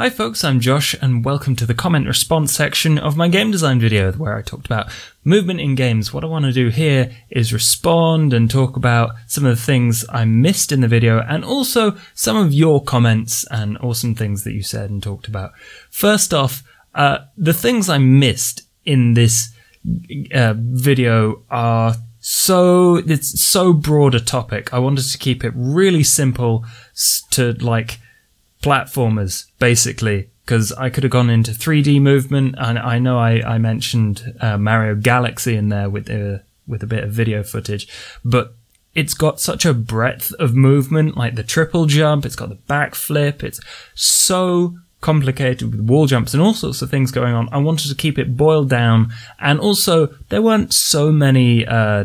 Hi folks, I'm Josh and welcome to the comment response section of my game design video where I talked about movement in games. What I want to do here is respond and talk about some of the things I missed in the video and also some of your comments and awesome things that you said and talked about. First off, the things I missed in this video are it's so broad a topic. I wanted to keep it really simple to like platformers, basically, because I could have gone into 3D movement, and I know I mentioned Mario Galaxy in there with a bit of video footage, but it's got such a breadth of movement, like the triple jump, it's got the backflip, it's so complicated with wall jumps and all sorts of things going on. I wanted to keep it boiled down, and also there weren't so many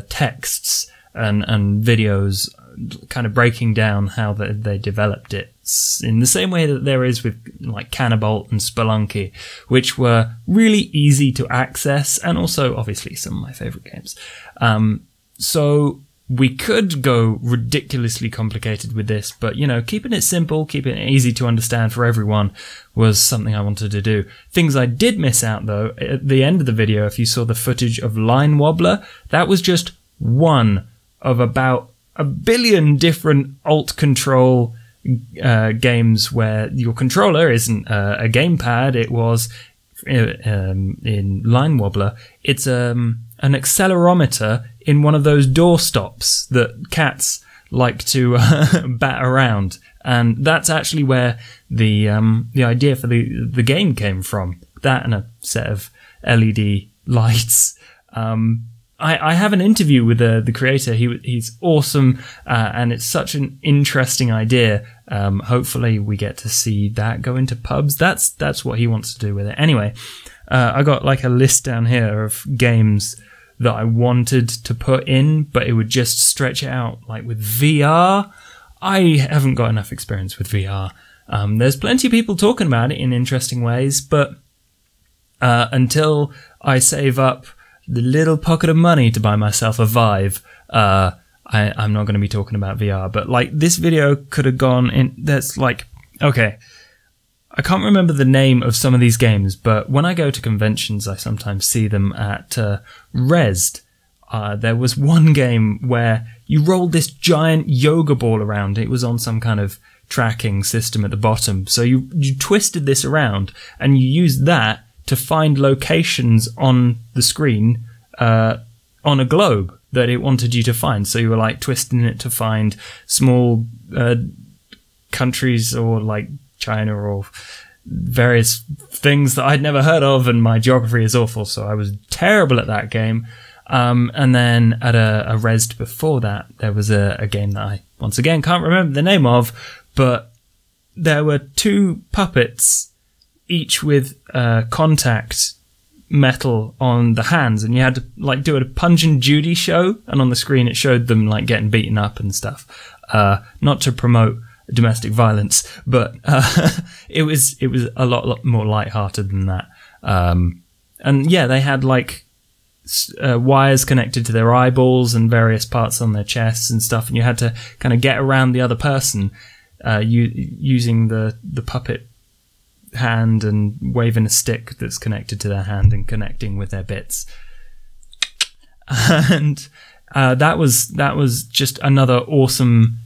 texts and videos kind of breaking down how they developed it in the same way that there is with like Cannibalt and Spelunky, which were really easy to access and also obviously some of my favorite games. So we could go ridiculously complicated with this, but you know, keeping it simple, keeping it easy to understand for everyone was something I wanted to do. Things I did miss out though, at the end of the video, if you saw the footage of Line Wobbler, that was just one of about 1 billion different alt control games where your controller isn't a gamepad. It was in Line Wobbler, it's an accelerometer in one of those door stops that cats like to bat around, and that's actually where the idea for the game came from. That and a set of LED lights. I have an interview with the creator. He's awesome, and it's such an interesting idea. Hopefully we get to see that go into pubs. That's what he wants to do with it. Anyway, I got like a list down here of games that I wanted to put in, but it would just stretch it out. Like with VR, I haven't got enough experience with VR. There's plenty of people talking about it in interesting ways, but until I save up the little pocket of money to buy myself a Vive, I'm not going to be talking about VR. But like this video could have gone in. That's like, okay, I can't remember the name of some of these games, but when I go to conventions, I sometimes see them at Rezzed. There was one game where you rolled this giant yoga ball around. It was on some kind of tracking system at the bottom. So you twisted this around and you used that to find locations on the screen on a globe that it wanted you to find. So you were like twisting it to find small countries or like China or various things that I'd never heard of, and my geography is awful, so I was terrible at that game. And then at a Rezzed before that, there was a game that I, once again, can't remember the name of, but there were two puppets, each with contact metal on the hands, and you had to like do a Punch and Judy show, and on the screen it showed them like getting beaten up and stuff. Not to promote domestic violence, but it was a lot more lighthearted than that. And yeah, they had like wires connected to their eyeballs and various parts on their chests and stuff, and you had to kind of get around the other person using the puppet hand and waving a stick that's connected to their hand and connecting with their bits. And that was just another awesome,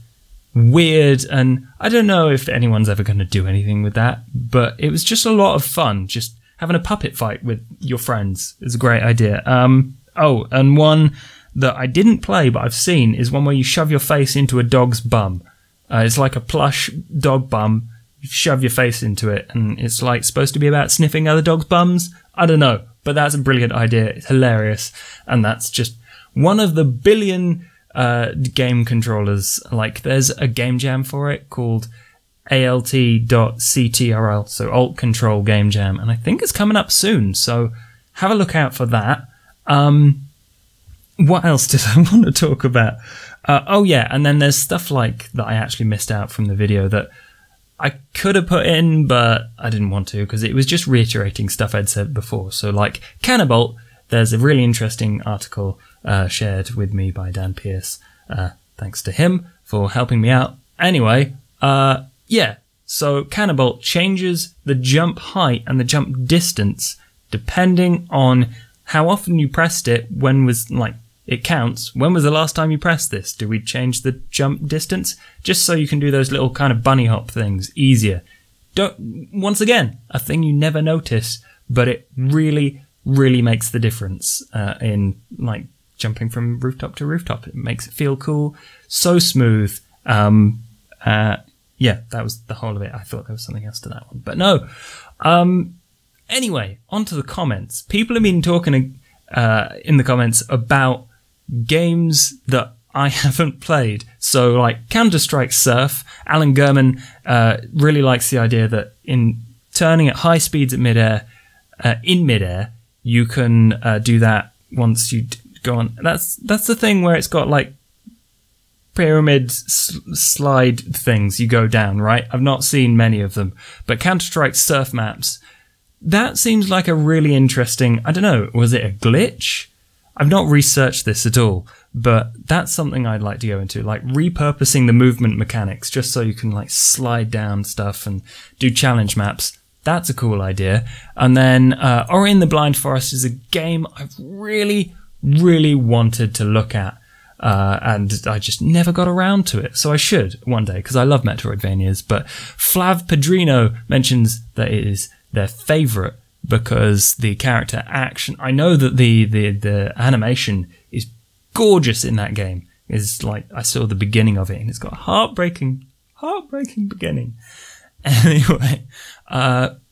weird, and I don't know if anyone's ever going to do anything with that, but it was just a lot of fun. Just having a puppet fight with your friends is a great idea. Oh, and one that I didn't play but I've seen is one where you shove your face into a dog's bum. It's like a plush dog bum. You shove your face into it, and it's like supposed to be about sniffing other dogs' bums. I don't know, but that's a brilliant idea. It's hilarious, and that's just one of the billion game controllers. Like, there's a game jam for it called alt.ctrl, so alt control game jam, and I think it's coming up soon. So have a look out for that. What else did I want to talk about? Oh yeah, and then there's stuff like that I actually missed out from the video that I could have put in, but I didn't want to because it was just reiterating stuff I'd said before. So like Cannibalt, there's a really interesting article shared with me by Dan Pierce. Thanks to him for helping me out. Anyway, yeah, So Cannabolt changes the jump height and the jump distance depending on how often you pressed it. When was, like, it counts. When was the last time you pressed this? Do we change the jump distance? Just so you can do those little kind of bunny hop things easier. Once again, a thing you never notice, but it really, really makes the difference in, like, jumping from rooftop to rooftop. It makes it feel cool. So smooth. Yeah, that was the whole of it. I thought there was something else to that one, but no. Anyway, on to the comments. People have been talking in the comments about games that I haven't played. So, like Counter-Strike Surf, Alan Gurman really likes the idea that in turning at high speeds at in midair, you can do that once you go on. That's the thing where it's got like pyramid slide things you go down, right? I've not seen many of them, but Counter-Strike Surf maps, that seems like a really interesting, I don't know, was it a glitch? I've not researched this at all, but that's something I'd like to go into, like repurposing the movement mechanics just so you can like slide down stuff and do challenge maps. That's a cool idea. And then Ori and the Blind Forest is a game I've really, really wanted to look at. And I just never got around to it. So I should one day, because I love Metroidvanias. But Flav Pedrino mentions that it is their favourite because the character action, I know that the animation is gorgeous in that game. It's like, I saw the beginning of it and it's got a heartbreaking beginning. Anyway,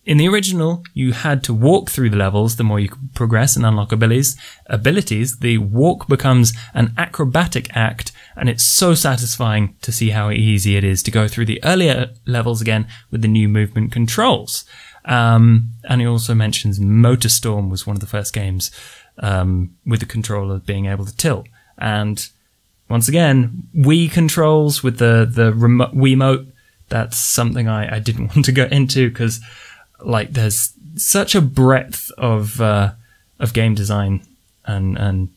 in the original, you had to walk through the levels the more you could progress and unlock abilities. The walk becomes an acrobatic act, and it's so satisfying to see how easy it is to go through the earlier levels again with the new movement controls. And he also mentions MotorStorm was one of the first games with the controller being able to tilt. And once again, Wii controls with the remote Wiimote, that's something I didn't want to go into because like there's such a breadth of game design and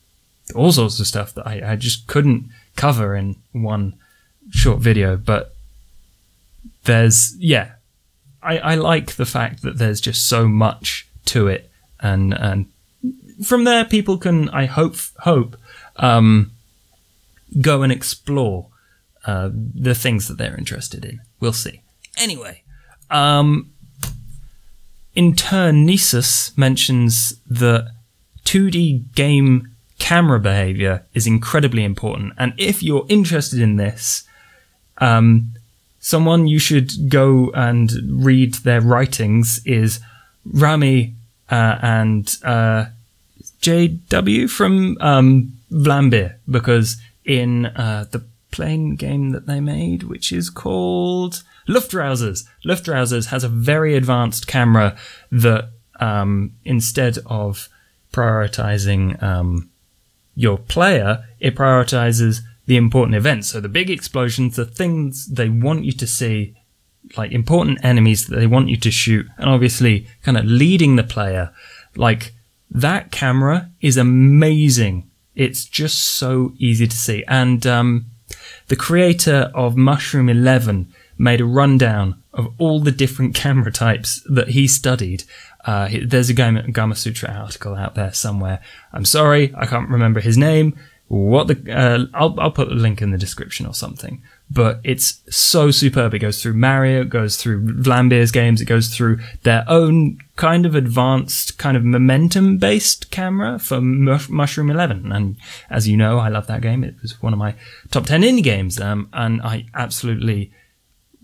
all sorts of stuff that I just couldn't cover in one short video. But there's, yeah, I like the fact that there's just so much to it, and from there people can, I hope go and explore the things that they're interested in. We'll see. Anyway, Internesis mentions that 2D game camera behavior is incredibly important, and if you're interested in this, someone you should go and read their writings is Rami and JW from Vlambeer, because in the plane game that they made, which is called Luftrausers has a very advanced camera that instead of prioritizing your player, it prioritizes the important events. So the big explosions, the things they want you to see, like important enemies that they want you to shoot, and obviously kind of leading the player. Like, that camera is amazing. It's just so easy to see. And the creator of Mushroom 11 made a rundown of all the different camera types that he studied. There's a Gama Sutra article out there somewhere. I'm sorry, I can't remember his name. I'll put a link in the description or something. But it's so superb. It goes through Mario, it goes through Vlambeer's games, it goes through their own kind of advanced, kind of momentum-based camera for Mushroom 11. And as you know, I love that game. It was one of my top 10 indie games. And I absolutely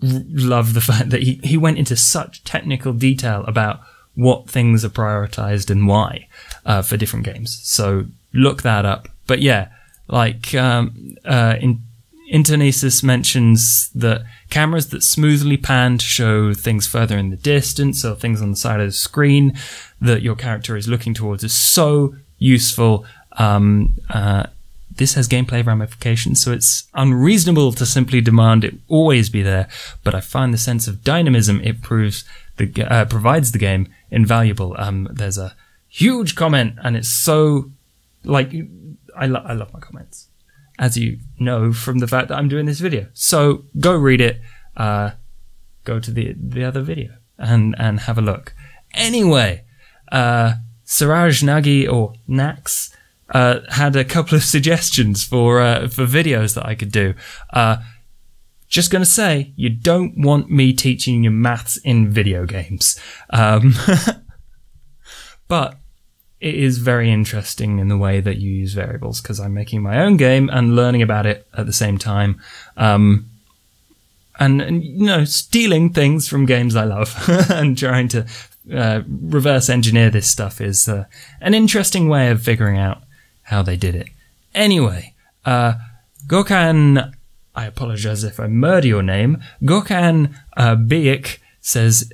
love the fact that he went into such technical detail about what things are prioritized and why for different games. So look that up. But yeah, like Internesis mentions that cameras that smoothly pan to show things further in the distance or things on the side of the screen that your character is looking towards is so useful. This has gameplay ramifications, so it's unreasonable to simply demand it always be there, but I find the sense of dynamism it provides the game invaluable. There's a huge comment, and it's so, like, I love my comments, as you know from the fact that I'm doing this video. So go read it, go to the other video and have a look. Anyway, Siraj Nagi or Nax had a couple of suggestions for videos that I could do. Just going to say, you don't want me teaching you maths in video games. But it is very interesting in the way that you use variables, because I'm making my own game and learning about it at the same time. And you know, stealing things from games I love and trying to reverse engineer this stuff is an interesting way of figuring out how they did it. Anyway, Gokhan, I apologize if I murder your name. Gokhan Biik says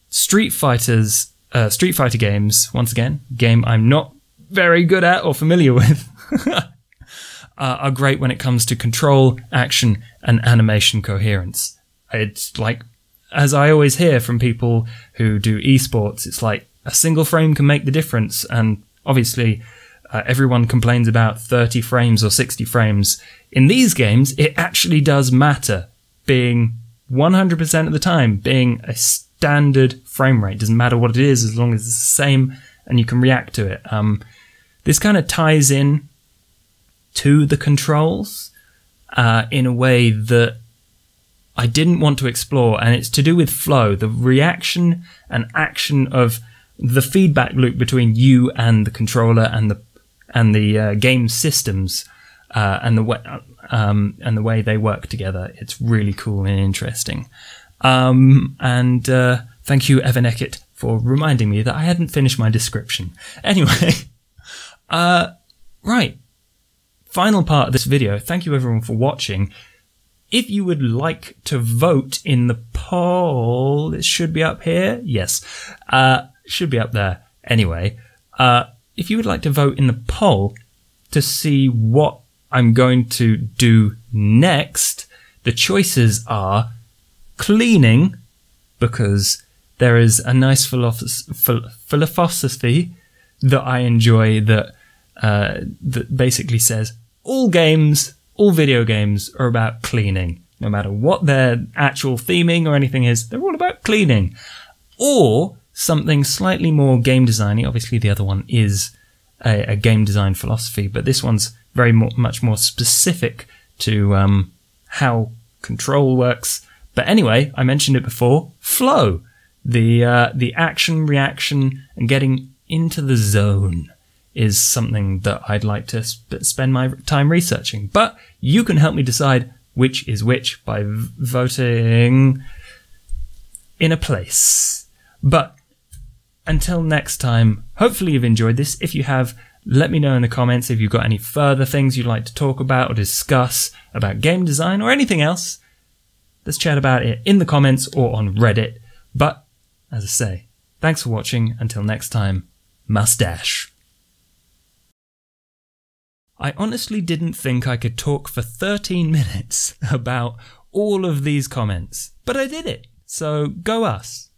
Street Fighter games, once again, game I'm not very good at or familiar with, are great when it comes to control, action, and animation coherence. It's like, as I always hear from people who do esports, it's like a single frame can make the difference, and obviously everyone complains about 30 frames or 60 frames. In these games, it actually does matter, being 100% of the time being a standard frame rate. Doesn't matter what it is, as long as it's the same and you can react to it. This kind of ties in to the controls in a way that I didn't want to explore, and it's to do with flow, the reaction and action of the feedback loop between you and the controller and the game systems, and the way they work together. It's really cool and interesting. And thank you, Evan Eckett, for reminding me that I hadn't finished my description. Anyway, right. Final part of this video. Thank you everyone for watching. If you would like to vote in the poll, it should be up here. Yes, should be up there. Anyway, if you would like to vote in the poll to see what I'm going to do next, the choices are cleaning, because there is a nice philosophy that I enjoy that basically says all video games are about cleaning. No matter what their actual theming or anything is, they're all about cleaning. Or something slightly more game designy. Obviously the other one is a game design philosophy, but this one's much more specific to how control works. But anyway, I mentioned it before, flow. The action, reaction, and getting into the zone is something that I'd like to spend my time researching. But you can help me decide which is which by voting in a place. But until next time, hopefully you've enjoyed this. If you have, let me know in the comments if you've got any further things you'd like to talk about or discuss about game design or anything else. Let's chat about it in the comments or on Reddit. But, as I say, thanks for watching. Until next time, mustache. I honestly didn't think I could talk for 13 minutes about all of these comments, but I did it, so go us.